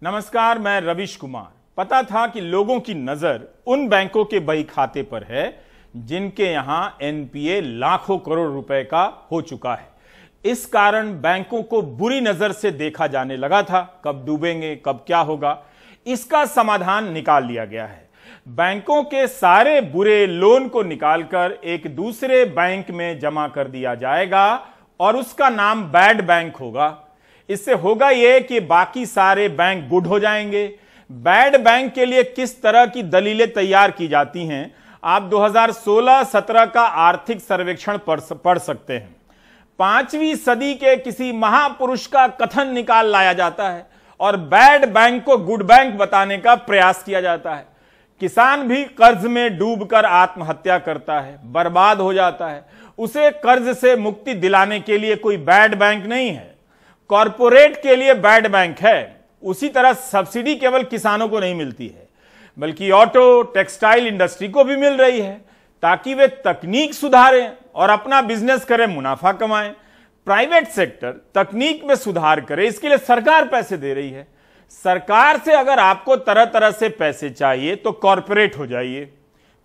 नमस्कार, मैं रविश कुमार। पता था कि लोगों की नजर उन बैंकों के बही खाते पर है जिनके यहां एनपीए लाखों करोड़ रुपए का हो चुका है। इस कारण बैंकों को बुरी नजर से देखा जाने लगा था। कब डूबेंगे, कब क्या होगा, इसका समाधान निकाल लिया गया है। बैंकों के सारे बुरे लोन को निकालकर एक दूसरे बैंक में जमा कर दिया जाएगा और उसका नाम बैड बैंक होगा। इससे होगा यह कि बाकी सारे बैंक गुड हो जाएंगे। बैड बैंक के लिए किस तरह की दलीलें तैयार की जाती हैं, आप 2016-17 का आर्थिक सर्वेक्षण पढ़ सकते हैं। 5वीं सदी के किसी महापुरुष का कथन निकाल लाया जाता है और बैड बैंक को गुड बैंक बताने का प्रयास किया जाता है। किसान भी कर्ज में डूबकर आत्महत्या करता है, बर्बाद हो जाता है। उसे कर्ज से मुक्ति दिलाने के लिए कोई बैड बैंक नहीं है, कॉरपोरेट के लिए बैड बैंक है। उसी तरह सब्सिडी केवल किसानों को नहीं मिलती है, बल्कि ऑटो, टेक्सटाइल इंडस्ट्री को भी मिल रही है ताकि वे तकनीक सुधारें और अपना बिजनेस करें, मुनाफा कमाएं। प्राइवेट सेक्टर तकनीक में सुधार करे, इसके लिए सरकार पैसे दे रही है। सरकार से अगर आपको तरह तरह से पैसे चाहिए तो कॉरपोरेट हो जाइए।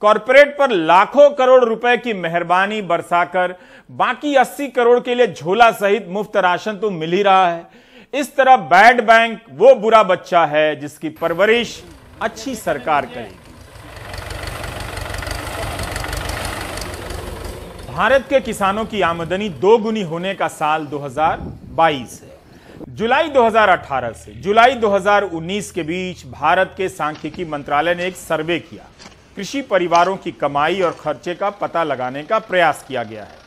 कॉरपोरेट पर लाखों करोड़ रुपए की मेहरबानी बरसाकर बाकी 80 करोड़ के लिए झोला सहित मुफ्त राशन तो मिल ही रहा है। इस तरह बैड बैंक वो बुरा बच्चा है जिसकी परवरिश अच्छी सरकार करेगी। भारत के किसानों की आमदनी दोगुनी होने का साल 2022 है। जुलाई 2018 से जुलाई 2019 के बीच भारत के सांख्यिकी मंत्रालय ने एक सर्वे किया। कृषि परिवारों की कमाई और खर्चे का पता लगाने का प्रयास किया गया है।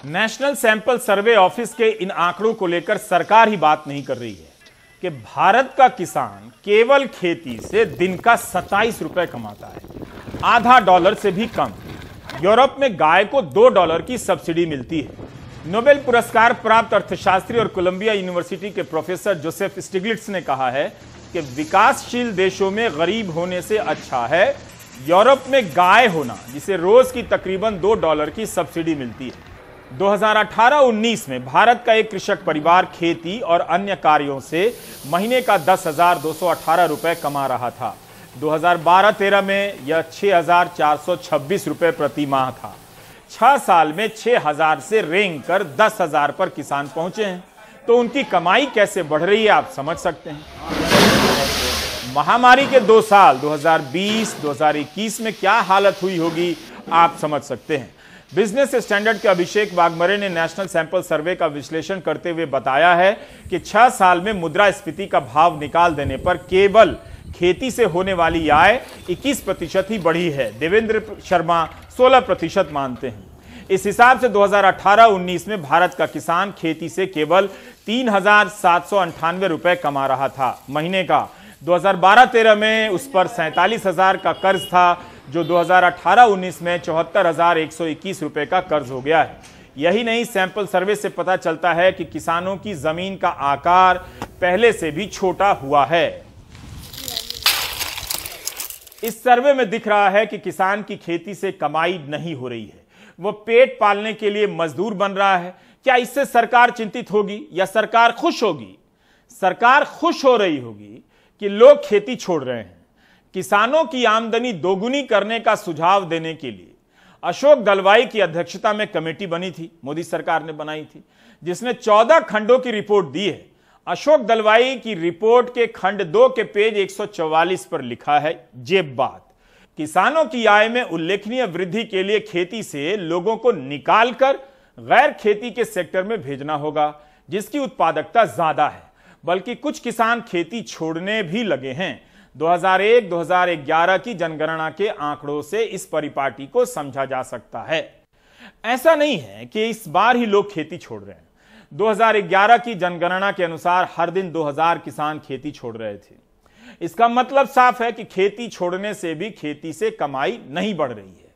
नेशनल सैंपल सर्वे ऑफिस के इन आंकड़ों को लेकर सरकार ही बात नहीं कर रही है कि भारत का किसान केवल खेती से दिन का 27 रुपए कमाता है, आधा डॉलर से भी कम। यूरोप में गाय को $2 की सब्सिडी मिलती है। नोबेल पुरस्कार प्राप्त अर्थशास्त्री और कोलंबिया यूनिवर्सिटी के प्रोफेसर जोसेफ स्टिग्लिट्स ने कहा है कि विकासशील देशों में गरीब होने से अच्छा है यूरोप में गाय होना, जिसे रोज की तकरीबन $2 की सब्सिडी मिलती है। 2018-19 में भारत का एक कृषक परिवार खेती और अन्य कार्यों से महीने का 10,218 रुपए कमा रहा था। 2012-13 में यह 6,426 रुपए प्रति माह था। 6 साल में 6,000 से रेंग कर 10,000 पर किसान पहुंचे हैं। तो उनकी कमाई कैसे बढ़ रही है आप समझ सकते हैं। महामारी के 2 साल 2020-2021 में क्या हालत हुई होगी आप समझ सकते हैं। बिजनेस स्टैंडर्ड के अभिषेक वाघमरे ने नेशनल सैंपल सर्वे का विश्लेषण करते हुए बताया है कि 6 साल में मुद्रास्फीति का भाव निकाल देने पर केवल खेती से होने वाली आय 21% ही बढ़ी है। देवेंद्र शर्मा 16% मानते हैं। इस हिसाब से 2018-19 में भारत का किसान खेती से केवल 3,798 रुपए कमा रहा था महीने का। 2012-13 में उस पर 47,000 का कर्ज था, जो 2018-19 में 74,121 रुपए का कर्ज हो गया है। यही नहीं, सैंपल सर्वे से पता चलता है कि किसानों की जमीन का आकार पहले से भी छोटा हुआ है। इस सर्वे में दिख रहा है कि किसान की खेती से कमाई नहीं हो रही है, वो पेट पालने के लिए मजदूर बन रहा है। क्या इससे सरकार चिंतित होगी या सरकार खुश होगी? सरकार खुश हो रही होगी कि लोग खेती छोड़ रहे हैं। किसानों की आमदनी दोगुनी करने का सुझाव देने के लिए अशोक दलवाई की अध्यक्षता में कमेटी बनी थी, मोदी सरकार ने बनाई थी, जिसने 14 खंडों की रिपोर्ट दी है। अशोक दलवाई की रिपोर्ट के खंड 2 के पेज 144 पर लिखा है जेब बात। किसानों की आय में उल्लेखनीय वृद्धि के लिए खेती से लोगों को निकालकर गैर खेती के सेक्टर में भेजना होगा, जिसकी उत्पादकता ज्यादा है। बल्कि कुछ किसान खेती छोड़ने भी लगे हैं। 2001-2011 की जनगणना के आंकड़ों से इस परिपाटी को समझा जा सकता है। ऐसा नहीं है कि इस बार ही लोग खेती छोड़ रहे हैं। 2011 की जनगणना के अनुसार हर दिन 2000 किसान खेती छोड़ रहे थे। इसका मतलब साफ है कि खेती छोड़ने से भी खेती से कमाई नहीं बढ़ रही है।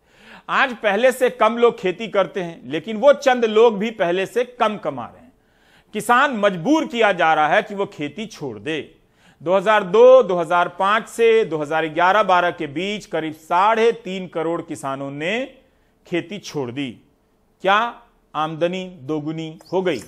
आज पहले से कम लोग खेती करते हैं, लेकिन वो चंद लोग भी पहले से कम कमा रहे हैं। किसान मजबूर किया जा रहा है कि वो खेती छोड़ दे। 2002-2005 से 2011-12 के बीच करीब 3.5 करोड़ किसानों ने खेती छोड़ दी। क्या आमदनी दोगुनी हो गई?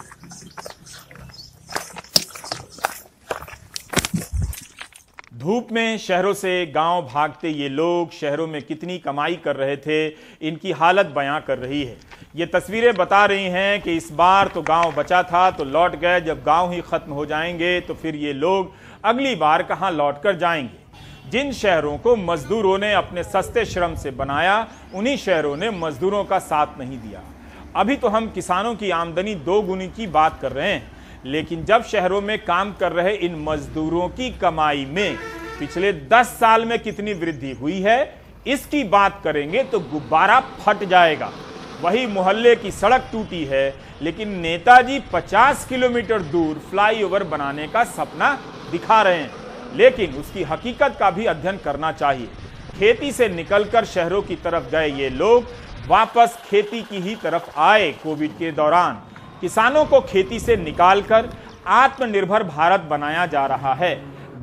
धूप में शहरों से गांव भागते ये लोग शहरों में कितनी कमाई कर रहे थे, इनकी हालत बयां कर रही है। ये तस्वीरें बता रही हैं कि इस बार तो गांव बचा था तो लौट गए, जब गांव ही खत्म हो जाएंगे तो फिर ये लोग अगली बार कहां लौट कर जाएंगे। जिन शहरों को मजदूरों ने अपने सस्ते श्रम से बनाया, उन्हीं शहरों ने मजदूरों का साथ नहीं दिया। अभी तो हम किसानों की आमदनी 2 गुनी की बात कर रहे हैं, लेकिन जब शहरों में काम कर रहे इन मजदूरों की कमाई में पिछले 10 साल में कितनी वृद्धि हुई है, इसकी बात करेंगे तो गुब्बारा फट जाएगा। वही मोहल्ले की सड़क टूटी है, लेकिन नेताजी 50 किलोमीटर दूर फ्लाईओवर बनाने का सपना दिखा रहे हैं, लेकिन उसकी हकीकत का भी अध्ययन करना चाहिए। खेती से निकलकर शहरों की तरफ गए ये लोग वापस खेती की ही तरफ आए। कोविड के दौरान किसानों को खेती से निकालकर आत्मनिर्भर भारत बनाया जा रहा है।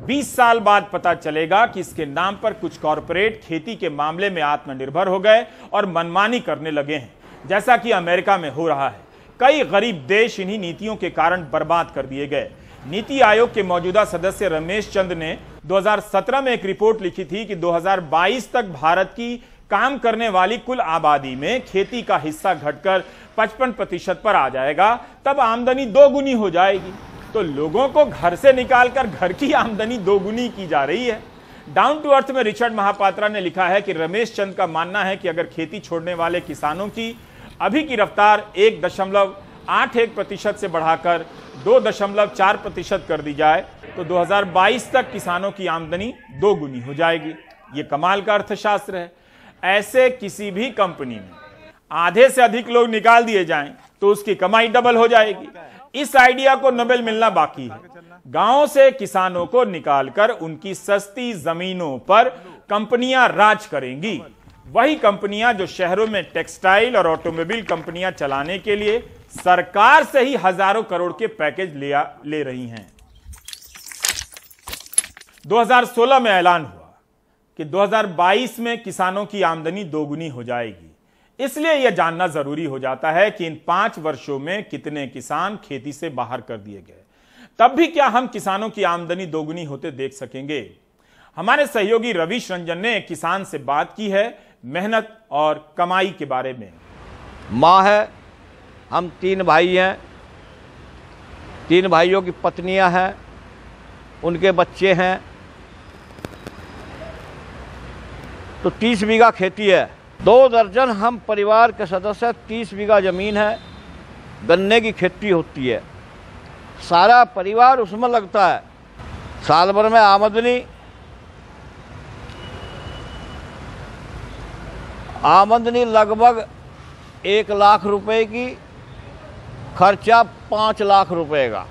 20 साल बाद पता चलेगा कि इसके नाम पर कुछ कॉरपोरेट खेती के मामले में आत्मनिर्भर हो गए और मनमानी करने लगे हैं, जैसा कि अमेरिका में हो रहा है। कई गरीब देश इन्हीं नीतियों के कारण बर्बाद कर दिए गए। नीति आयोग के मौजूदा सदस्य रमेश चंद ने 2017 में एक रिपोर्ट लिखी थी कि 2022 तक भारत की काम करने वाली कुल आबादी में खेती का हिस्सा घटकर 55% पर आ जाएगा, तब आमदनी 2 गुनी हो जाएगी। तो लोगों को घर से निकालकर घर की आमदनी 2 गुनी की जा रही है। डाउन टू अर्थ में रिचर्ड महापात्रा ने लिखा है कि रमेश चंद का मानना है कि अगर खेती छोड़ने वाले किसानों की अभी की रफ्तार 1.81% से बढ़ाकर 2.4% कर दी जाए तो 2022 तक किसानों की आमदनी 2 गुनी हो जाएगी। ये कमाल का अर्थशास्त्र है। ऐसे किसी भी कंपनी में आधे से अधिक लोग निकाल दिए जाएं तो उसकी कमाई डबल हो जाएगी। इस आइडिया को नोबेल मिलना बाकी है। गांवों से किसानों को निकालकर उनकी सस्ती जमीनों पर कंपनियां राज करेंगी। वही कंपनियां जो शहरों में टेक्सटाइल और ऑटोमोबाइल कंपनियां चलाने के लिए सरकार से ही हजारों करोड़ के पैकेज ले रही हैं। 2016 में ऐलान हुआ कि 2022 में किसानों की आमदनी 2 गुनी हो जाएगी। इसलिए यह जानना जरूरी हो जाता है कि इन 5 वर्षों में कितने किसान खेती से बाहर कर दिए गए। तब भी क्या हम किसानों की आमदनी 2 गुनी होते देख सकेंगे? हमारे सहयोगी रवीश रंजन ने एक किसान से बात की है मेहनत और कमाई के बारे में। माँ है, हम 3 भाई हैं, 3 भाइयों की पत्नियां हैं, उनके बच्चे हैं। तो 30 बीघा खेती है। 2 दर्जन हम परिवार के सदस्य, 30 बीघा जमीन है, गन्ने की खेती होती है। सारा परिवार उसमें लगता है। साल भर में आमदनी लगभग 1 लाख रुपए की, खर्चा 5 लाख रुपए का।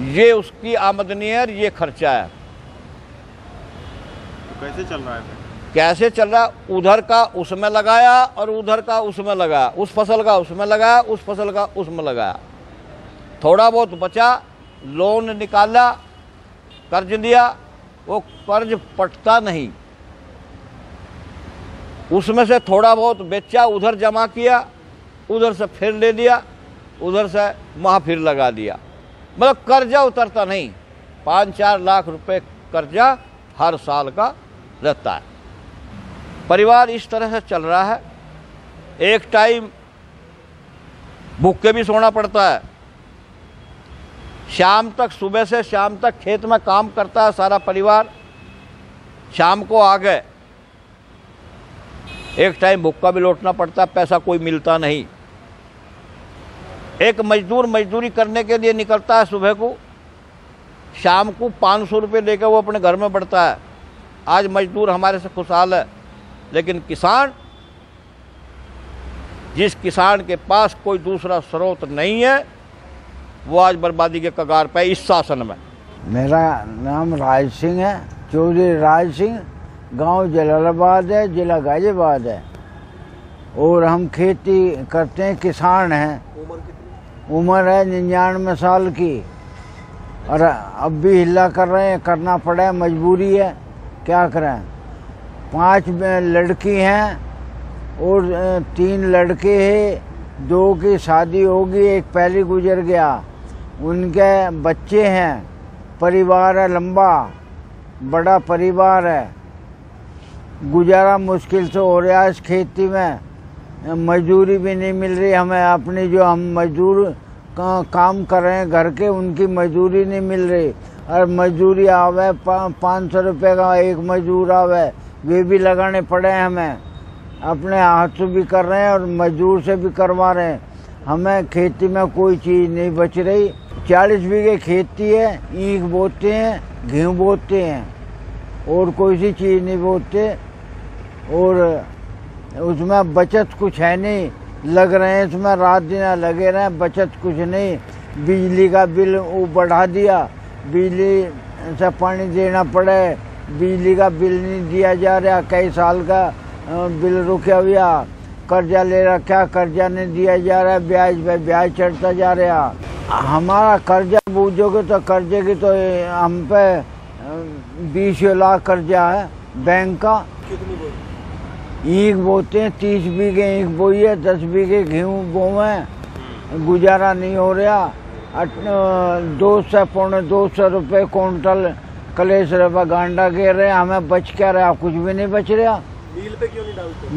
ये उसकी आमदनी है और ये खर्चा है। तो कैसे चल रहा है? कैसे चल रहा? उधर का उसमें लगाया और उधर का उसमें लगाया, उस फसल का उसमें लगाया, उस फसल का उसमें लगाया। थोड़ा बहुत बचा, लोन निकाला, कर्ज दिया, वो कर्ज पटता नहीं। उसमें से थोड़ा बहुत बेचा, उधर जमा किया, उधर से फिर ले लिया, उधर से वहाँ फिर लगा दिया। मतलब कर्जा उतरता नहीं। 5-4 लाख रुपए कर्जा हर साल का रहता है। परिवार इस तरह से चल रहा है। एक टाइम भूखे भी सोना पड़ता है। शाम तक, सुबह से शाम तक खेत में काम करता है सारा परिवार। शाम को आ गए, एक टाइम भूखा भी लौटना पड़ता है, पैसा कोई मिलता नहीं। एक मजदूर मजदूरी करने के लिए निकलता है सुबह को, शाम को 500 रुपये लेकर वो अपने घर में बढ़ता है। आज मजदूर हमारे से खुशहाल है, लेकिन किसान, जिस किसान के पास कोई दूसरा स्रोत नहीं है, वो आज बर्बादी के कगार पे इस शासन में। मेरा नाम राज सिंह है, चौधरी राज सिंह। गांव जलालाबाद है, जिला गाजियाबाद है। और हम खेती करते हैं, किसान हैं। उम्र है 99 साल की और अब भी हिला कर रहे हैं, करना पड़ा है, मजबूरी है, क्या करें। 5 लड़की हैं और 3 लड़के हैं। 2 की शादी होगी, एक पहले गुजर गया। उनके बच्चे हैं, परिवार है, लंबा बड़ा परिवार है, गुजारा मुश्किल से हो रहा है इस खेती में। मजदूरी भी नहीं मिल रही हमें, अपनी जो हम मजदूर काम कर रहे हैं घर के, उनकी मजदूरी नहीं मिल रही। और मजदूरी आवे 500 रुपये का एक मजदूर आवे, वे भी लगाने पड़े हैं हमें। अपने हाथ से भी कर रहे हैं और मजदूर से भी करवा रहे हैं। हमें खेती में कोई चीज़ नहीं बच रही। 40 बीघे खेती है, ईख बोते हैं, गेहूँ बोते हैं और कोई सी चीज़ नहीं बोते। और उसमें बचत कुछ है नहीं, लग रहे हैं इसमें रात दिन लगे रहे, बचत कुछ नहीं। बिजली का बिल वो बढ़ा दिया, बिजली से पानी देना पड़े, बिजली का बिल नहीं दिया जा रहा, कई साल का बिल रुका हुआ। कर्जा ले रखा, कर्जा नहीं दिया जा रहा, ब्याज पे ब्याज चढ़ता जा रहा। हमारा कर्जा बूझोगे तो कर्जे की तो हम पे 20 लाख कर्जा है बैंक का। ईख बोते हैं, 30 बीघे ईख बोई है, 10 बीघे गेहूँ बोए, गुजारा नहीं हो रहा। 200 पौने 200 रुपये क्विंटल कलेश रवा गांडा गिर रहे, हमें बच क्या रहा, कुछ भी नहीं बच रहा। मील पे क्यों नहीं डालते?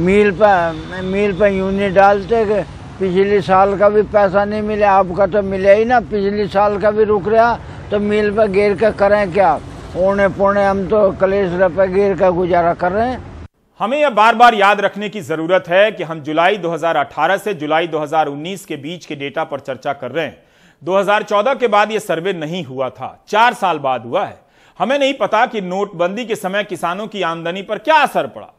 मील पे यूं नहीं डालते कि पिछले साल का भी पैसा नहीं मिला, आपका तो मिला ही ना, पिछले साल का भी रुक रहा, तो मील पे गिर के करें क्या? ओने पोने हम तो कलेश रुपये गिर का गुजारा कर रहे हैं। हमें यह बार बार याद रखने की जरूरत है कि हम जुलाई 2018 से जुलाई 2019 के बीच के डेटा पर चर्चा कर रहे हैं। 2014 के बाद यह सर्वे नहीं हुआ था, 4 साल बाद हुआ है। हमें नहीं पता कि नोटबंदी के समय किसानों की आमदनी पर क्या असर पड़ा।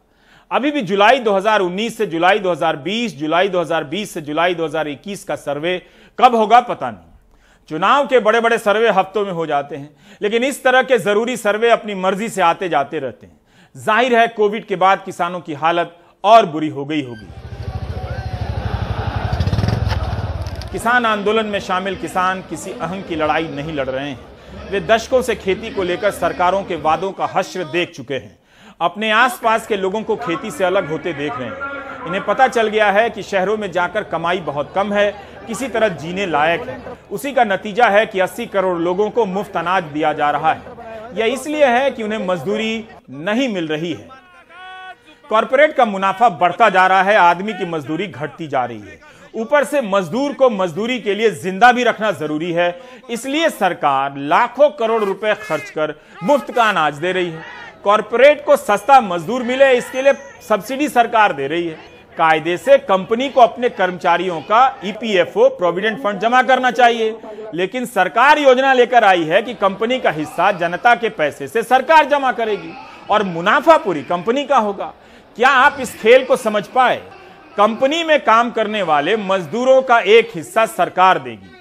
अभी भी जुलाई 2019 से जुलाई 2020, जुलाई 2020 से जुलाई 2021 का सर्वे कब होगा पता नहीं। चुनाव के बड़े बड़े सर्वे हफ्तों में हो जाते हैं, लेकिन इस तरह के जरूरी सर्वे अपनी मर्जी से आते जाते रहते हैं। जाहिर है कोविड के बाद किसानों की हालत और बुरी हो गई होगी। किसान आंदोलन में शामिल किसान किसी अहंग की लड़ाई नहीं लड़ रहे हैं। वे दशकों से खेती को लेकर सरकारों के वादों का हश्र देख चुके हैं। अपने आसपास के लोगों को खेती से अलग होते देख रहे हैं। इन्हें पता चल गया है कि शहरों में जाकर कमाई बहुत कम है, किसी तरह जीने लायक है। उसी का नतीजा है कि 80 करोड़ लोगों को मुफ्त अनाज दिया जा रहा है। यह इसलिए है कि उन्हें मजदूरी नहीं मिल रही है। कॉरपोरेट का मुनाफा बढ़ता जा रहा है, आदमी की मजदूरी घटती जा रही है। ऊपर से मजदूर को मजदूरी के लिए जिंदा भी रखना जरूरी है, इसलिए सरकार लाखों करोड़ रुपए खर्च कर मुफ्त का अनाज दे रही है। कॉरपोरेट को सस्ता मजदूर मिले, इसके लिए सब्सिडी सरकार दे रही है। कायदे से कंपनी को अपने कर्मचारियों का ईपीएफओ प्रोविडेंट फंड जमा करना चाहिए, लेकिन सरकार योजना लेकर आई है कि कंपनी का हिस्सा जनता के पैसे से सरकार जमा करेगी और मुनाफा पूरी कंपनी का होगा। क्या आप इस खेल को समझ पाए? कंपनी में काम करने वाले मजदूरों का एक हिस्सा सरकार देगी,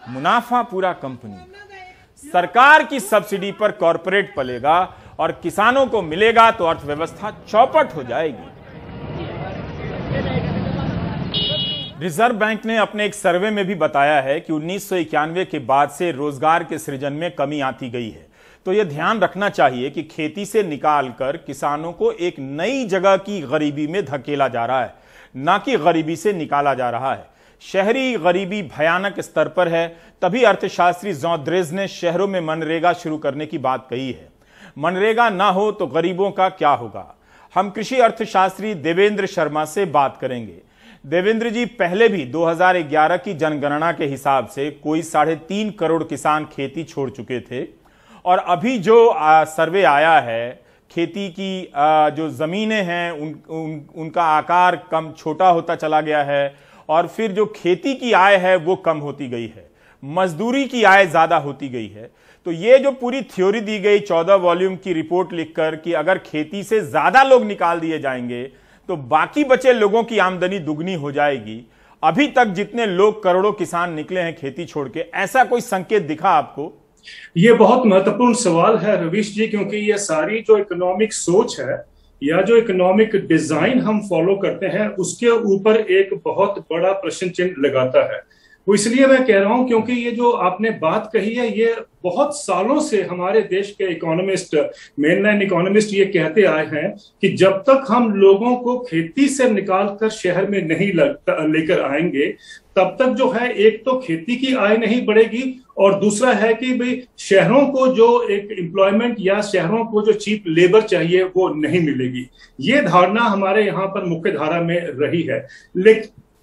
मुनाफा पूरा कंपनी। सरकार की सब्सिडी पर कॉरपोरेट पलेगा और किसानों को मिलेगा तो अर्थव्यवस्था चौपट हो जाएगी। रिजर्व बैंक ने अपने एक सर्वे में भी बताया है कि 1991 के बाद से रोजगार के सृजन में कमी आती गई है। तो यह ध्यान रखना चाहिए कि खेती से निकालकर किसानों को एक नई जगह की गरीबी में धकेला जा रहा है, ना कि गरीबी से निकाला जा रहा है। शहरी गरीबी भयानक स्तर पर है, तभी अर्थशास्त्री जॉन ड्रेज ने शहरों में मनरेगा शुरू करने की बात कही है। मनरेगा ना हो तो गरीबों का क्या होगा? हम कृषि अर्थशास्त्री देवेंद्र शर्मा से बात करेंगे। देवेंद्र जी, पहले भी 2011 की जनगणना के हिसाब से कोई 3.5 करोड़ किसान खेती छोड़ चुके थे, और अभी जो सर्वे आया है, खेती की जो जमीनें हैं उनका आकार कम छोटा होता चला गया है, और फिर जो खेती की आय है वो कम होती गई है, मजदूरी की आय ज्यादा होती गई है। तो ये जो पूरी थ्योरी दी गई 14 वॉल्यूम की रिपोर्ट लिखकर कि अगर खेती से ज्यादा लोग निकाल दिए जाएंगे तो बाकी बचे लोगों की आमदनी दुगनी हो जाएगी, अभी तक जितने लोग करोड़ों किसान निकले हैं खेती छोड़ के, ऐसा कोई संकेत दिखा आपको? ये बहुत महत्वपूर्ण सवाल है रवीश जी, क्योंकि ये सारी जो इकोनॉमिक सोच है या जो इकोनॉमिक डिजाइन हम फॉलो करते हैं उसके ऊपर एक बहुत बड़ा प्रश्न चिन्ह लगाता है। वो इसलिए मैं कह रहा हूं क्योंकि ये जो आपने बात कही है, ये बहुत सालों से हमारे देश के इकोनॉमिस्ट, मेनलाइन इकोनॉमिस्ट ये कहते आए हैं कि जब तक हम लोगों को खेती से निकालकर शहर में नहीं लेकर आएंगे, तब तक जो है एक तो खेती की आय नहीं बढ़ेगी, और दूसरा है कि भाई शहरों को जो एक एम्प्लॉयमेंट या शहरों को जो चीप लेबर चाहिए वो नहीं मिलेगी। ये धारणा हमारे यहाँ पर मुख्य धारा में रही है।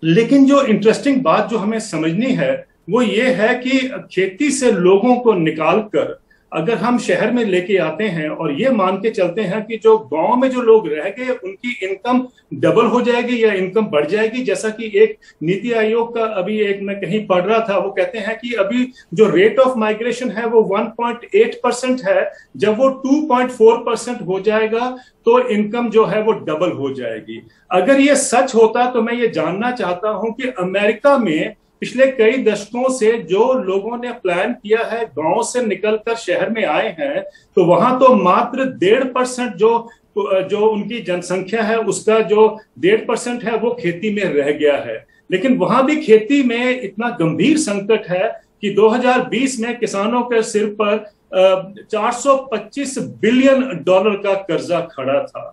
लेकिन जो इंटरेस्टिंग बात जो हमें समझनी है वो ये है कि खेती से लोगों को निकालकर अगर हम शहर में लेके आते हैं और ये मान के चलते हैं कि जो गांव में जो लोग रह गए उनकी इनकम डबल हो जाएगी या इनकम बढ़ जाएगी, जैसा कि एक नीति आयोग का अभी एक मैं कहीं पढ़ रहा था, वो कहते हैं कि अभी जो रेट ऑफ माइग्रेशन है वो 1.8% है, जब वो 2.4% हो जाएगा तो इनकम जो है वो डबल हो जाएगी। अगर ये सच होता तो मैं ये जानना चाहता हूं कि अमेरिका में पिछले कई दशकों से जो लोगों ने प्लान किया है गांव से निकलकर शहर में आए हैं, तो वहां तो मात्र 1.5% जो उनकी जनसंख्या है उसका जो 1.5% है वो खेती में रह गया है। लेकिन वहां भी खेती में इतना गंभीर संकट है कि 2020 में किसानों के सिर पर $425 बिलियन का कर्जा खड़ा था।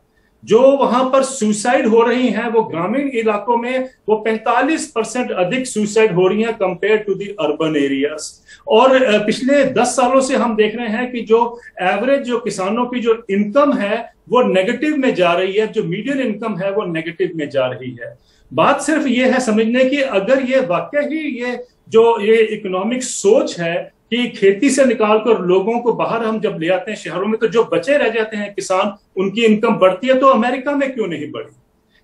जो वहां पर सुसाइड हो रही हैं वो ग्रामीण इलाकों में वो 45% अधिक सुसाइड हो रही हैं compare to the urban areas. और पिछले 10 सालों से हम देख रहे हैं कि जो एवरेज जो किसानों की जो इनकम है वो नेगेटिव में जा रही है, जो मीडियन इनकम है वो नेगेटिव में जा रही है। बात सिर्फ ये है समझने की, अगर ये वाकई ही ये इकोनॉमिक सोच है कि खेती से निकालकर लोगों को बाहर हम जब ले आते हैं शहरों में, तो जो बचे रह जाते हैं किसान, उनकी इनकम बढ़ती है, तो अमेरिका में क्यों नहीं बढ़ी?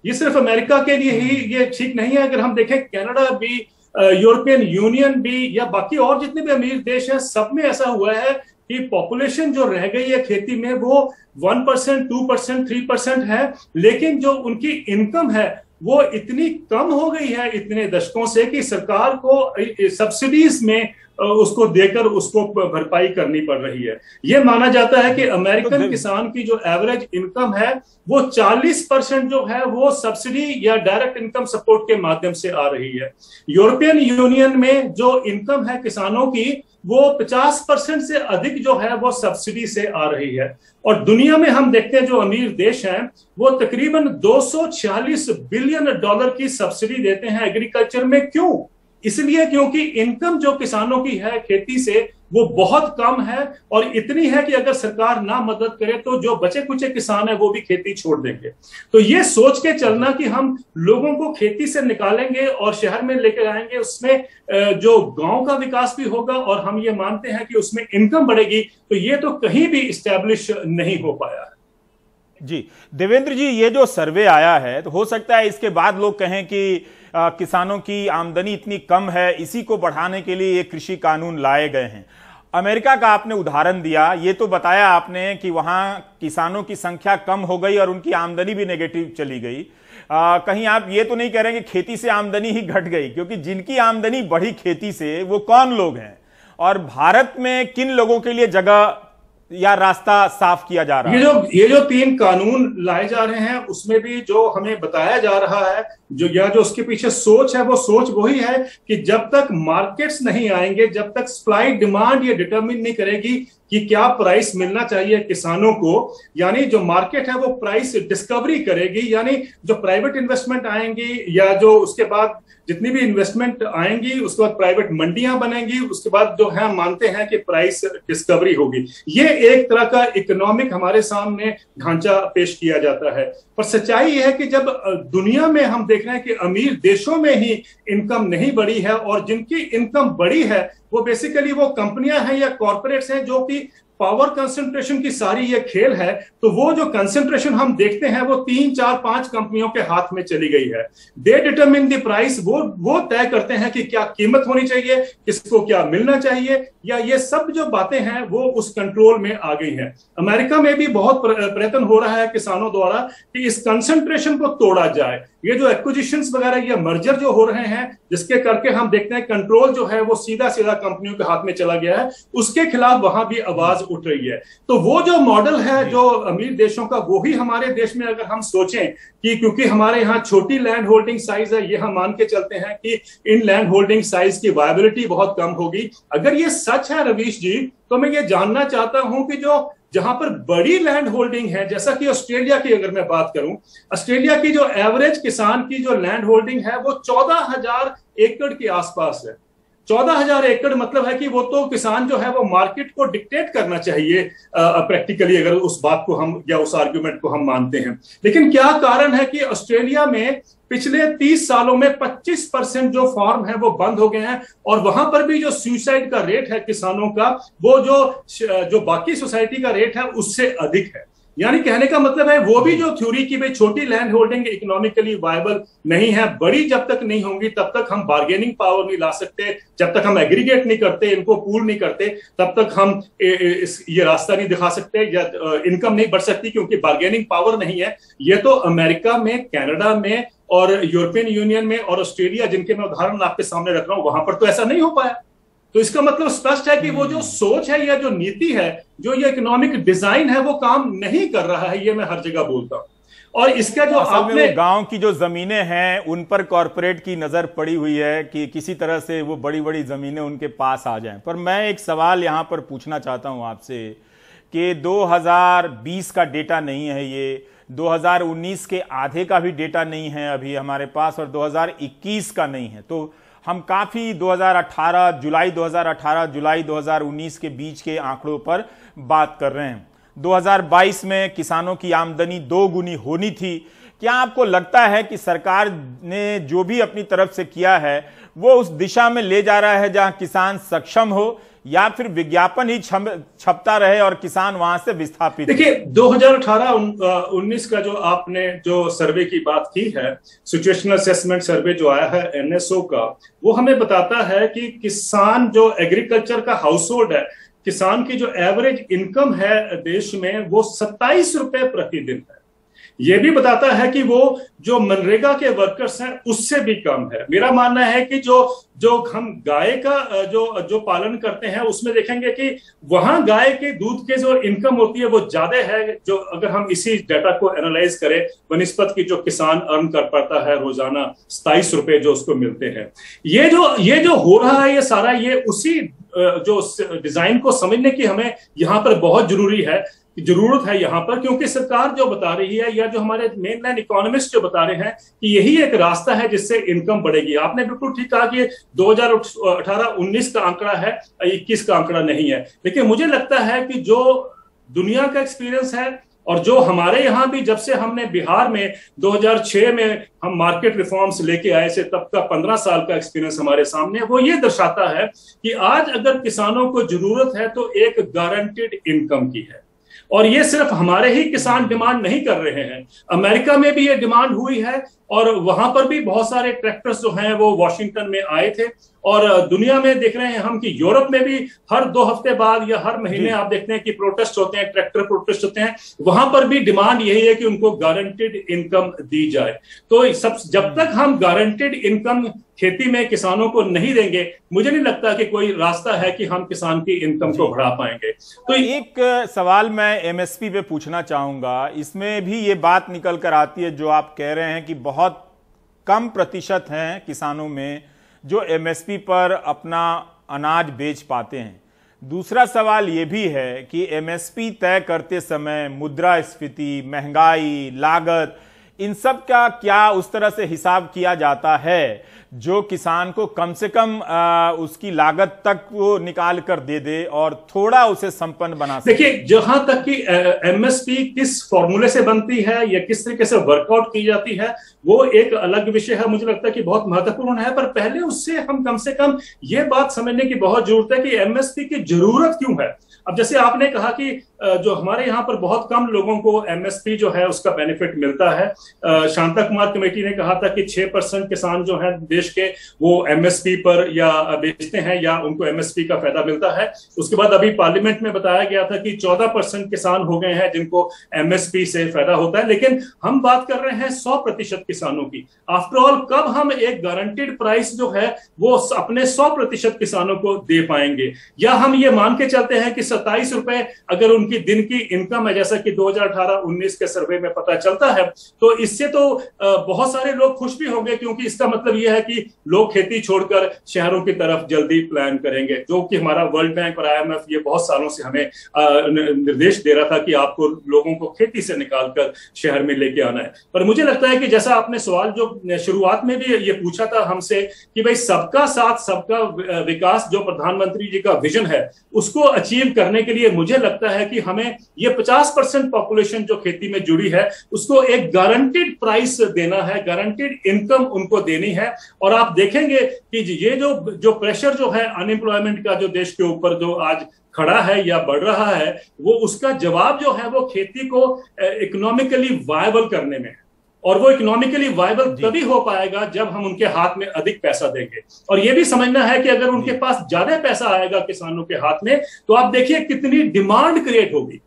ये सिर्फ अमेरिका के लिए ही ये ठीक नहीं है। अगर हम देखें कनाडा भी, यूरोपियन यूनियन भी, या बाकी और जितने भी अमीर देश हैं, सब में ऐसा हुआ है कि पॉपुलेशन जो रह गई है खेती में वो 1%, 2%, 3% है, लेकिन जो उनकी इनकम है वो इतनी कम हो गई है इतने दशकों से कि सरकार को सब्सिडीज में उसको देकर उसको भरपाई करनी पड़ रही है। यह माना जाता है कि अमेरिकन किसान की जो एवरेज इनकम है वो 40% जो है वो सब्सिडी या डायरेक्ट इनकम सपोर्ट के माध्यम से आ रही है। यूरोपियन यूनियन में जो इनकम है किसानों की वो 50% से अधिक जो है वो सब्सिडी से आ रही है। और दुनिया में हम देखते हैं जो अमीर देश हैं वो तकरीबन $246 बिलियन की सब्सिडी देते हैं एग्रीकल्चर में। क्यों? इसलिए क्योंकि इनकम जो किसानों की है खेती से वो बहुत कम है, और इतनी है कि अगर सरकार ना मदद करे तो जो बचे कुचे किसान है वो भी खेती छोड़ देंगे। तो ये सोच के चलना कि हम लोगों को खेती से निकालेंगे और शहर में लेकर आएंगे, उसमें जो गांव का विकास भी होगा और हम ये मानते हैं कि उसमें इनकम बढ़ेगी, तो ये तो कहीं भी इस्टेब्लिश नहीं हो पाया है। जी देवेंद्र जी, ये जो सर्वे आया है तो हो सकता है इसके बाद लोग कहें कि किसानों की आमदनी इतनी कम है, इसी को बढ़ाने के लिए ये कृषि कानून लाए गए हैं। अमेरिका का आपने उदाहरण दिया, ये तो बताया आपने कि वहां किसानों की संख्या कम हो गई और उनकी आमदनी भी नेगेटिव चली गई। कहीं आप ये तो नहीं कह रहे कि खेती से आमदनी ही घट गई? क्योंकि जिनकी आमदनी बढ़ी खेती से वो कौन लोग हैं, और भारत में किन लोगों के लिए जगह या रास्ता साफ किया जा रहा है? ये जो 3 कानून लाए जा रहे हैं उसमें भी जो हमें बताया जा रहा है जो उसके पीछे सोच है, वो सोच वही है कि जब तक मार्केट्स नहीं आएंगे, जब तक सप्लाई डिमांड ये डिटरमिन नहीं करेगी कि क्या प्राइस मिलना चाहिए किसानों को, यानी जो मार्केट है वो प्राइस डिस्कवरी करेगी, यानी जो प्राइवेट इन्वेस्टमेंट आएंगी या जो उसके बाद जितनी भी इन्वेस्टमेंट आएंगी उसके बाद प्राइवेट मंडियां बनेंगी, उसके बाद जो है मानते हैं कि प्राइस डिस्कवरी होगी। ये एक तरह का इकोनॉमिक हमारे सामने ढांचा पेश किया जाता है। पर सच्चाई यह है कि जब दुनिया में हम देख रहे हैं कि अमीर देशों में ही इनकम नहीं बढ़ी है और जिनकी इनकम बढ़ी है वो बेसिकली वो कंपनियां हैं या कॉर्पोरेट्स हैं जो कि पावर कंसंट्रेशन की सारी ये खेल है, तो वो जो कंसंट्रेशन हम देखते हैं वो 3, 4, 5 कंपनियों के हाथ में चली गई है। दे डिटरमिन द प्राइस, वो तय करते हैं कि क्या कीमत होनी चाहिए, किसको क्या मिलना चाहिए, या ये सब जो बातें हैं वो उस कंट्रोल में आ गई हैं। अमेरिका में भी बहुत प्रयत्न हो रहा है किसानों द्वारा कि इस कंसंट्रेशन को तोड़ा जाए। ये जो एक्विजिशंस वगैरह या मर्जर जो हो रहे हैं जिसके करके हम देखते हैं कंट्रोल जो है वो सीधा कंपनियों के हाथ में चला गया है, उसके खिलाफ वहां भी आवाज उठ रही है। तो वो जो मॉडल है जो अमीर देशों का, वो ही हमारे देश में अगर हम सोचें कि क्योंकि हमारे यहाँ छोटी लैंड होल्डिंग साइज है, ये हम मान के चलते हैं कि इन लैंड होल्डिंग साइज की वायबिलिटी बहुत कम होगी। अगर ये सच है रवीश जी, तो मैं ये जानना चाहता हूं कि जो जहां पर बड़ी लैंड होल्डिंग है, जैसा कि ऑस्ट्रेलिया की अगर मैं बात करूं, ऑस्ट्रेलिया की जो एवरेज किसान की जो लैंड होल्डिंग है वो 14,000 एकड़ के आसपास है। 14,000 एकड़ मतलब है कि वो तो किसान जो है वो मार्केट को डिक्टेट करना चाहिए प्रैक्टिकली, अगर उस बात को हम या उस आर्ग्यूमेंट को हम मानते हैं। लेकिन क्या कारण है कि ऑस्ट्रेलिया में पिछले 30 सालों में 25% जो फार्म है वो बंद हो गए हैं, और वहां पर भी जो सुसाइड का रेट है किसानों का, वो जो बाकी सोसाइटी का रेट है उससे अधिक है। यानी कहने का मतलब है वो भी जो थ्योरी की भाई छोटी लैंड होल्डिंग इकोनॉमिकली वायबल नहीं है, बड़ी जब तक नहीं होंगी तब तक हम बार्गेनिंग पावर नहीं ला सकते, जब तक हम एग्रीगेट नहीं करते, इनको पूल नहीं करते, तब तक हम ये रास्ता नहीं दिखा सकते या इनकम नहीं बढ़ सकती, क्योंकि बार्गेनिंग पावर नहीं है। ये तो अमेरिका में, कनाडा में और यूरोपियन यूनियन में और ऑस्ट्रेलिया, जिनके मैं उदाहरण आपके सामने रख रहा हूं, वहां पर तो ऐसा नहीं हो पाया। तो इसका मतलब स्पष्ट है कि वो जो सोच है या जो नीति है, जो ये इकोनॉमिक डिजाइन है, वो काम नहीं कर रहा है। ये मैं हर जगह बोलता हूं। और इसका जो आपने गांव की जो जमीनें हैं उन पर कॉरपोरेट की नजर पड़ी हुई है कि किसी तरह से वो बड़ी बड़ी जमीनें उनके पास आ जाएं। पर मैं एक सवाल यहां पर पूछना चाहता हूं आपसे कि 2020 का डेटा नहीं है, ये 2019 के आधे का भी डेटा नहीं है अभी हमारे पास, और 2021 का नहीं है। तो हम काफी 2018 जुलाई 2019 के बीच के आंकड़ों पर बात कर रहे हैं। 2022 में किसानों की आमदनी 2 गुनी होनी थी। क्या आपको लगता है कि सरकार ने जो भी अपनी तरफ से किया है वो उस दिशा में ले जा रहा है जहां किसान सक्षम हो, या फिर विज्ञापन ही छपता रहे और किसान वहां से विस्थापित? देखिए, 2018-19 का जो आपने जो सर्वे की बात की है, सिचुएशनल असेसमेंट सर्वे जो आया है एनएसओ का, वो हमें बताता है कि किसान जो एग्रीकल्चर का हाउस होल्ड है, किसान की जो एवरेज इनकम है देश में वो 27 रुपए प्रतिदिन है। ये भी बताता है कि वो जो मनरेगा के वर्कर्स हैं उससे भी कम है। मेरा मानना है कि जो हम गाय का जो पालन करते हैं उसमें देखेंगे कि वहां गाय के दूध के जो इनकम होती है वो ज्यादा है, जो अगर हम इसी डाटा को एनालाइज करें बनिस्पत की जो किसान अर्न कर पाता है रोजाना 27 रुपए जो उसको मिलते हैं। ये जो हो रहा है ये सारा, ये उसी जो डिजाइन को समझने की हमें यहाँ पर बहुत जरूरत है यहाँ पर, क्योंकि सरकार जो बता रही है या जो हमारे मेन लाइन इकोनॉमिस्ट जो बता रहे हैं कि यही एक रास्ता है जिससे इनकम बढ़ेगी। आपने बिल्कुल ठीक कहा कि 2018-19 का आंकड़ा है, 21 का आंकड़ा नहीं है। लेकिन मुझे लगता है कि जो दुनिया का एक्सपीरियंस है और जो हमारे यहाँ भी, जब से हमने बिहार में 2006 में हम मार्केट रिफॉर्म्स लेके आए से तब का 15 साल का एक्सपीरियंस हमारे सामने, वो ये दर्शाता है कि आज अगर किसानों को जरूरत है तो एक गारंटेड इनकम की है। और ये सिर्फ हमारे ही किसान डिमांड नहीं कर रहे हैं, अमेरिका में भी ये डिमांड हुई है, और वहां पर भी बहुत सारे ट्रैक्टर्स जो हैं वो वॉशिंगटन में आए थे। और दुनिया में देख रहे हैं हम कि यूरोप में भी हर 2 हफ्ते बाद या हर महीने आप देखते हैं कि प्रोटेस्ट होते हैं, ट्रैक्टर प्रोटेस्ट होते हैं। वहां पर भी डिमांड यही है कि उनको गारंटेड इनकम दी जाए। तो जब तक हम गारंटेड इनकम खेती में किसानों को नहीं देंगे, मुझे नहीं लगता कि कोई रास्ता है कि हम किसान की इनकम को बढ़ा पाएंगे। तो एक सवाल मैं एमएसपी पे पूछना चाहूंगा, इसमें भी ये बात निकल कर आती है जो आप कह रहे हैं कि बहुत कम प्रतिशत हैं किसानों में जो एमएसपी पर अपना अनाज बेच पाते हैं। दूसरा सवाल ये भी है कि एमएसपी तय करते समय मुद्रास्फीति, महंगाई, लागत, इन सब का क्या उस तरह से हिसाब किया जाता है जो किसान को कम से कम उसकी लागत तक वो निकाल कर दे दे और थोड़ा उसे संपन्न बना सके? देखिए, जहां तक कि एमएसपी किस फॉर्मूले से बनती है या किस तरीके से वर्कआउट की जाती है वो एक अलग विषय है, मुझे लगता है कि बहुत महत्वपूर्ण है। पर पहले उससे हम कम से कम ये बात समझने की बहुत जरूरत है कि एमएसपी की जरूरत क्यों है। अब जैसे आपने कहा कि जो हमारे यहाँ पर बहुत कम लोगों को एमएसपी जो है उसका बेनिफिट मिलता है, शांता कुमार कमेटी ने कहा था कि 6% किसान जो है देश के वो एमएसपी पर या बेचते हैं या उनको एमएसपी का फायदा मिलता है। उसके बाद अभी पार्लियामेंट में बताया गया था कि 14% किसान हो गए हैं जिनको एमएसपी से फायदा होता है। लेकिन हम बात कर रहे हैं 100% किसानों की। आफ्टर ऑल कब हम एक गारंटीड प्राइस जो है वो अपने 100% किसानों को दे पाएंगे, या हम ये मान के चलते हैं कि 27 रुपए अगर उनकी दिन की इनकम है, जैसा कि 2018-19 के सर्वे में पता चलता है, तो इससे तो बहुत सारे लोग खुश भी होंगे, क्योंकि इसका मतलब यह है कि लोग खेती छोड़कर शहरों की तरफ जल्दी प्लान करेंगे, जो कि हमारा वर्ल्ड बैंक और IMF ये बहुत सालों से हमें निर्देश दे रहा था कि आपको लोगों को खेती से निकालकर शहर में लेके आना है। पर मुझे लगता है कि जैसा आपने सवाल जो शुरुआत में भी ये पूछा था हमसे कि भाई सबका साथ सबका विकास जो प्रधानमंत्री जी का विजन है उसको अचीव करने के लिए मुझे लगता है कि हमें ये 50% पॉपुलेशन जो खेती में जुड़ी है उसको एक गारंटीड प्राइस देना है, गारंटीड इनकम उनको देनी है। और आप देखेंगे कि ये जो प्रेशर जो है अनएम्प्लॉयमेंट का जो देश के ऊपर जो आज खड़ा है या बढ़ रहा है, वो उसका जवाब जो है वो खेती को इकोनॉमिकली वायबल करने में है। और वो इकोनॉमिकली वायबल तभी हो पाएगा जब हम उनके हाथ में अधिक पैसा देंगे। और ये भी समझना है कि अगर उनके पास ज्यादा पैसा आएगा किसानों के हाथ में, तो आप देखिए कितनी डिमांड क्रिएट होगी,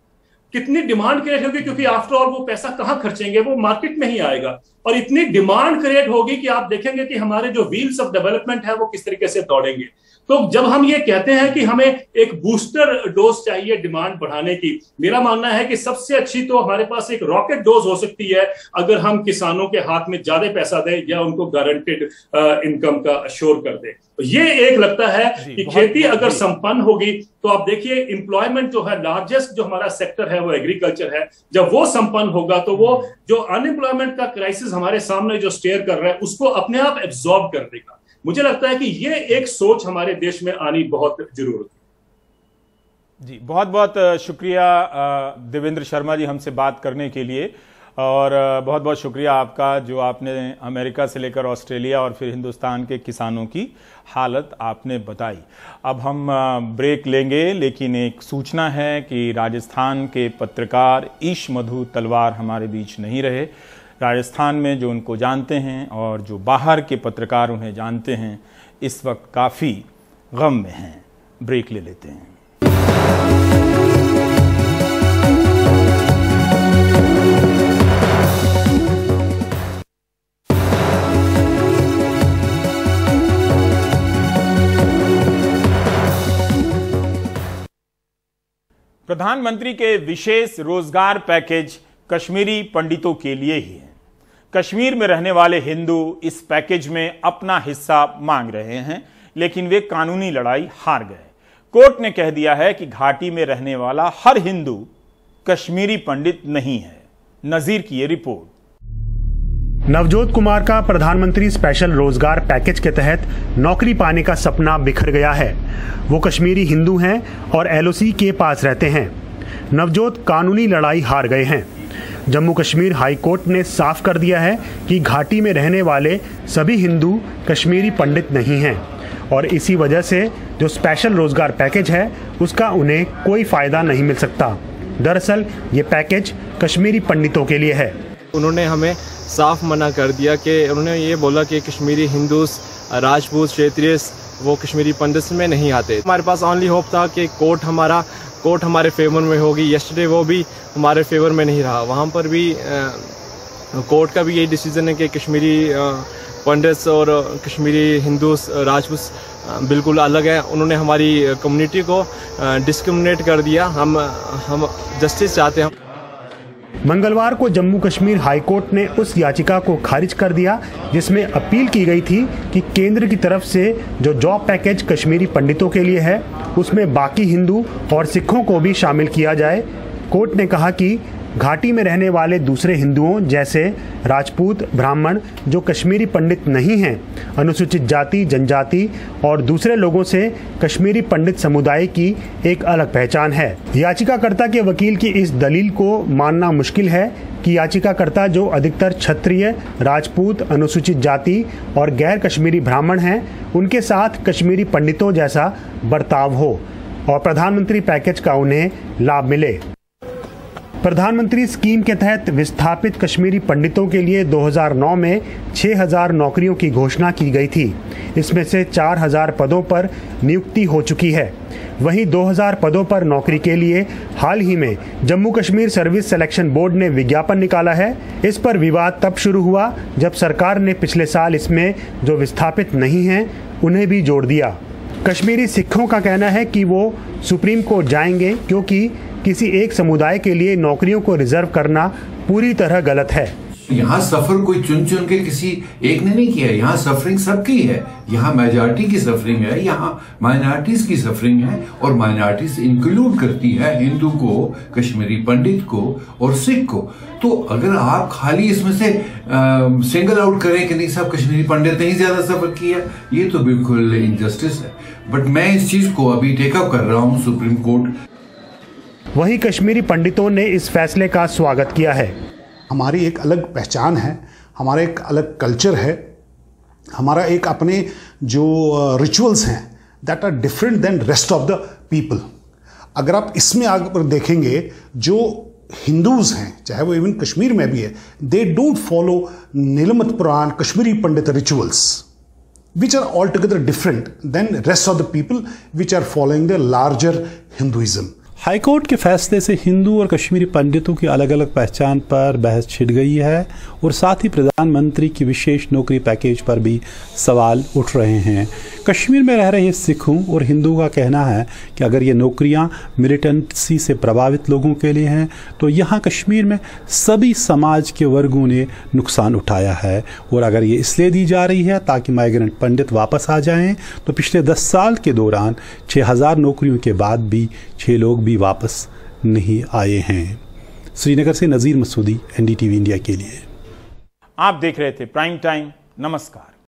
क्योंकि आफ्टर ऑल वो पैसा कहां खर्चेंगे, वो मार्केट में ही आएगा। और इतनी डिमांड क्रिएट होगी कि आप देखेंगे कि हमारे जो व्हील्स ऑफ डेवलपमेंट है वो किस तरीके से दौड़ेंगे। तो जब हम ये कहते हैं कि हमें एक बूस्टर डोज चाहिए डिमांड बढ़ाने की, मेरा मानना है कि सबसे अच्छी तो हमारे पास एक रॉकेट डोज हो सकती है अगर हम किसानों के हाथ में ज्यादा पैसा दें या उनको गारंटेड इनकम का अश्योर कर दें। ये एक लगता है कि खेती अगर संपन्न होगी तो आप देखिए एम्प्लॉयमेंट जो है, लार्जेस्ट जो हमारा सेक्टर है वो एग्रीकल्चर है, जब वो संपन्न होगा तो वो जो अनएम्प्लॉयमेंट का क्राइसिस हमारे सामने जो स्टेयर कर रहा है उसको अपने आप एब्जॉर्ब कर देगा। मुझे लगता है कि ये एक सोच हमारे देश में आनी बहुत जरूरत है। जी, बहुत बहुत शुक्रिया देवेंद्र शर्मा जी हमसे बात करने के लिए, और बहुत बहुत शुक्रिया आपका जो आपने अमेरिका से लेकर ऑस्ट्रेलिया और फिर हिंदुस्तान के किसानों की हालत आपने बताई। अब हम ब्रेक लेंगे, लेकिन एक सूचना है कि राजस्थान के पत्रकार ईश मधु तलवार हमारे बीच नहीं रहे। राजस्थान में जो उनको जानते हैं और जो बाहर के पत्रकार उन्हें जानते हैं, इस वक्त काफ़ी गम में हैं। ब्रेक ले लेते हैं। प्रधानमंत्री के विशेष रोजगार पैकेज कश्मीरी पंडितों के लिए ही है। कश्मीर में रहने वाले हिंदू इस पैकेज में अपना हिस्सा मांग रहे हैं, लेकिन वे कानूनी लड़ाई हार गए। कोर्ट ने कह दिया है कि घाटी में रहने वाला हर हिंदू कश्मीरी पंडित नहीं है। नजीर की ये रिपोर्ट। नवजोत कुमार का प्रधानमंत्री स्पेशल रोजगार पैकेज के तहत नौकरी पाने का सपना बिखर गया है। वो कश्मीरी हिंदू हैं और LOC के पास रहते हैं। नवजोत कानूनी लड़ाई हार गए हैं। जम्मू कश्मीर हाई कोर्ट ने साफ कर दिया है कि घाटी में रहने वाले सभी हिंदू कश्मीरी पंडित नहीं हैं, और इसी वजह से जो स्पेशल रोजगार पैकेज है उसका उन्हें कोई फ़ायदा नहीं मिल सकता। दरअसल ये पैकेज कश्मीरी पंडितों के लिए है। उन्होंने हमें साफ मना कर दिया कि उन्होंने ये बोला कि कश्मीरी हिंदूस, राजपूत, क्षेत्रीय वो कश्मीरी पंडित में नहीं आते। हमारे पास ओनली होप था कि कोर्ट हमारे फेवर में होगी। यस्टरडे वो भी हमारे फेवर में नहीं रहा। वहाँ पर भी कोर्ट का भी यही डिसीजन है कि कश्मीरी पंडित्स और कश्मीरी हिंदूस, राजपूत बिल्कुल अलग है। उन्होंने हमारी कम्युनिटी को डिस्क्रिमिनेट कर दिया। हम जस्टिस चाहते हैं। मंगलवार को जम्मू कश्मीर हाई कोर्ट ने उस याचिका को खारिज कर दिया जिसमें अपील की गई थी कि केंद्र की तरफ से जो जॉब पैकेज कश्मीरी पंडितों के लिए है उसमें बाकी हिंदू और सिखों को भी शामिल किया जाए। कोर्ट ने कहा कि घाटी में रहने वाले दूसरे हिंदुओं जैसे राजपूत, ब्राह्मण जो कश्मीरी पंडित नहीं हैं, अनुसूचित जाति, जनजाति और दूसरे लोगों से कश्मीरी पंडित समुदाय की एक अलग पहचान है। याचिकाकर्ता के वकील की इस दलील को मानना मुश्किल है कि याचिकाकर्ता जो अधिकतर क्षत्रिय, राजपूत, अनुसूचित जाति और गैर कश्मीरी ब्राह्मण हैं, उनके साथ कश्मीरी पंडितों जैसा बर्ताव हो और प्रधानमंत्री पैकेज का उन्हें लाभ मिले। प्रधानमंत्री स्कीम के तहत विस्थापित कश्मीरी पंडितों के लिए 2009 में 6000 नौकरियों की घोषणा की गई थी। इसमें से 4000 पदों पर नियुक्ति हो चुकी है। वहीं 2000 पदों पर नौकरी के लिए हाल ही में Jammu Kashmir service selection board ने विज्ञापन निकाला है। इस पर विवाद तब शुरू हुआ जब सरकार ने पिछले साल इसमें जो विस्थापित नहीं हैं उन्हें भी जोड़ दिया। कश्मीरी सिखों का कहना है कि वो सुप्रीम कोर्ट जाएंगे क्योंकि किसी एक समुदाय के लिए नौकरियों को रिजर्व करना पूरी तरह गलत है। यहाँ सफर कोई चुन चुन के किसी एक ने नहीं किया। यहाँ सफरिंग सबकी है। यहाँ मेजॉरिटी की सफरिंग है, यहाँ माइनॉरिटीज की सफरिंग है और माइनॉरिटीज इंक्लूड करती है हिंदू को, कश्मीरी पंडित को और सिख को। तो अगर आप खाली इसमें से सिंगल आउट करें कि नहीं साहब कश्मीरी पंडित ने ही ज्यादा सफर किया, ये तो बिल्कुल इनजस्टिस है। बट मैं इस चीज को अभी टेकअप कर रहा हूँ सुप्रीम कोर्ट। वहीं कश्मीरी पंडितों ने इस फैसले का स्वागत किया है। हमारी एक अलग पहचान है, हमारा एक अलग कल्चर है, हमारा एक अपने जो रिचुअल्स हैं that are different than rest of the people. अगर आप इसमें आगे पर देखेंगे जो हिंदूज हैं, चाहे वो इवन कश्मीर में भी है, they don't follow Nilamata Purana Kashmiri Pandit rituals which are altogether different than rest of the people which are following the larger Hinduism. High court के फैसले से हिंदू और कश्मीरी पंडितों की अलग अलग पहचान पर बहस छिड़ गई है और साथ ही प्रधानमंत्री की विशेष नौकरी पैकेज पर भी सवाल उठ रहे हैं। कश्मीर में रह रहे सिखों और हिंदुओं का कहना है कि अगर ये नौकरियां मिलिटेंसी से प्रभावित लोगों के लिए हैं तो यहाँ कश्मीर में सभी समाज के वर्गों ने नुकसान उठाया है और अगर ये इसलिए दी जा रही है ताकि माइग्रेंट पंडित वापस आ जाएं तो पिछले 10 साल के दौरान 6000 नौकरियों के बाद भी 6 लोग भी वापस नहीं आए हैं। श्रीनगर से नज़ीर मसूदी, NDTV इंडिया के लिए। आप देख रहे थे प्राइम टाइम। नमस्कार।